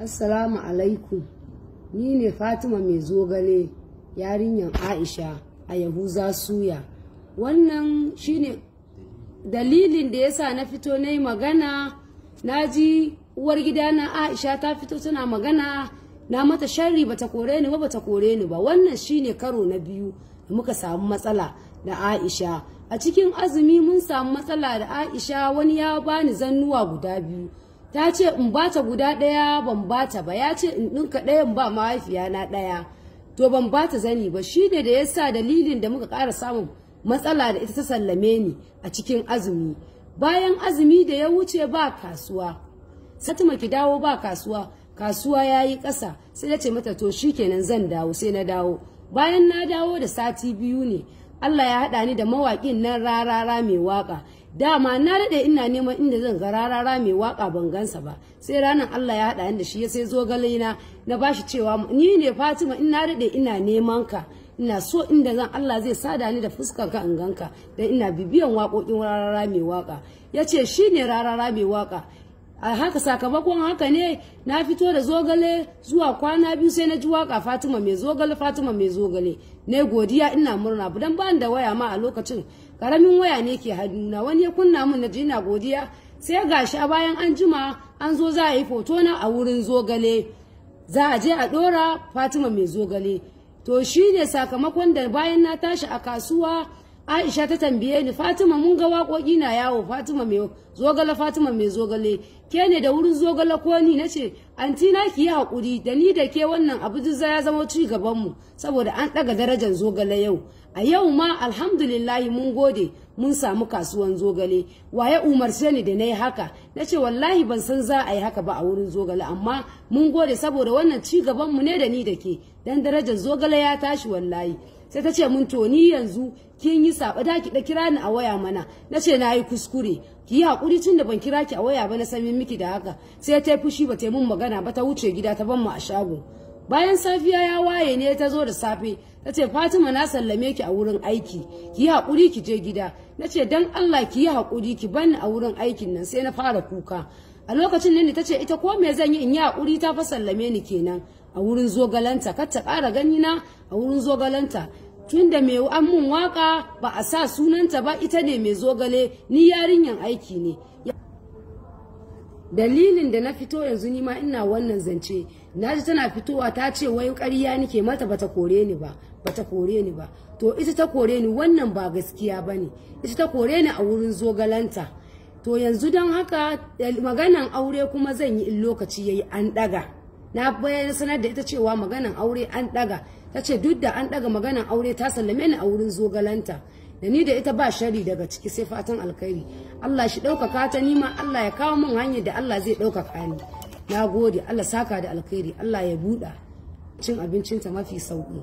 Assalamu alaikum. Ni ne Fatima Mai Zogale, yarinyan Aisha a Yahuza Suya. Wannan shine dalilin da yasa na fito nayi magana. Naji uwar gidana Aisha ta fito tana magana, na mata sharri bata kore ni ba. Wannan shine karo na biyu da muka samu matsala da Aisha. A cikin azumi mun samu matsala da Aisha, wani ya bani zannuwa guda biyu. Ta ce in bata guda ɗaya ban bata ba, ya ce in ɗinka ɗayan ba mahaifiya na ɗaya, to ban bata zani ba. Shi ne da yasa dalilin da muka ƙara samun matsala da ita ta sallame ni a cikin azumi. Bayan azumi da ya wuce ba kasuwa, Fatima ki dawo ba kasuwa, kasuwa yayi ƙasa. Sai na ce mata to shikenan zan dawo. Sai na dawo. Bayan na dawo da sati biyu ne Allah ya haɗa ni da mawaƙin nan Rarara mai waƙa. Dama na daɗe ina neman inda zan ga Rarara mai waƙa ban gansa ba. Sai ranar Allah ya haɗa ni da shi, sai Zogale na bashi cewa ni ne Fatima, in na daɗe ina neman ka, ina so inda zan Allah zai sada ni da fuskar ka in ganka, dan ina bibiyan waƙoƙin Rarara mai waƙa. Yace shine Rarara mai waƙa. A haka sakamakon haka ne na fito da Zogale zuwa kwana biyu sai na ji waka Fatima Mai Zogale, Fatima Mai Zogale. Ne godiya, ina murna dan ban da waya ma a lokacin, karamin waya ne ke hannuna, wani ya kunna min na ji ina godiya. Sai gashi a bayan an jima an zo za a yi foto na a wurin Zogale, za a je a dora Fatima Mai Zogale. To shine sakamakon da bayan na tashi a kasuwa Aisha ta tambaye ni, Fatima mun ga waƙoƙi na yawo, Fatima Mai Zogale, Fatima Mai Zogale, ke ne da wurin Zogale ko ni? Nace anti na ki yi hakuri, da ni da ke wannan abu duk ya zama ci gaban mu, saboda an daga darajar Zogale yau. A yau ma alhamdulillah mun gode mun samu kasuwan Zogale. Waye umarce ni da nayi haka? Nace wallahi ban san za a yi haka ba a wurin Zogale, amma mun gode saboda wannan ci gaban mu ne da ni da ke, dan darajar Zogale ya tashi wallahi. Sai ta ce mun to ni yanzu kin yi saba da ki da kira ni a waya mana. Nace na yi kuskure, ki yi hakuri tun da ban kira ki a waya ba, na san miki da haka. Sai ta yi fushi ba ta yi mun magana ba, ta wuce gida ta ban mu a shago. Bayan safiya ya waye ne ta zo da safe ta ce Fatima na sallame ki a wurin aiki, ki yi hakuri ki je gida. Nace dan Allah ki yi hakuri ki bani a wurin aikin nan. Sai na fara kuka. A lokacin ne ta ce ita ko me zan yi in yi hakuri, ta fa sallame ni kenan a wurin Zogalanta, kar ta ƙara gani na a wurin Zogalanta. Tunda mai an mun waka ba a sa sunanta ba, ita ne Mai Zogale, ni yarinyan aiki ne. Dalilin da na fito yanzu ni ma ina wannan zance, naji tana fitowa ta ce wai ƙarya nake mata, bata kore ni ba. To ita ta kore ni, wannan ba gaskiya bane. Ita ta kore ni a wurin Zogalanta. To yanzu don haka maganan aure kuma zan yi in lokaci yayi an daga. Na bayyana sanar da ita cewa maganan aure an daga. Ta ce duk da an daga maganan aure ta sallame ni a wurin Zogalanta. Da ni da ita ba shari daga ciki sai fatan alkhairi. Allah shi ɗaukaka ta, nima Allah ya kawo min hanyar da Allah zai ɗaukaka ni. Na gode, Allah saka da alkhairi, Allah ya buɗa cin abincinta mafi sauƙi.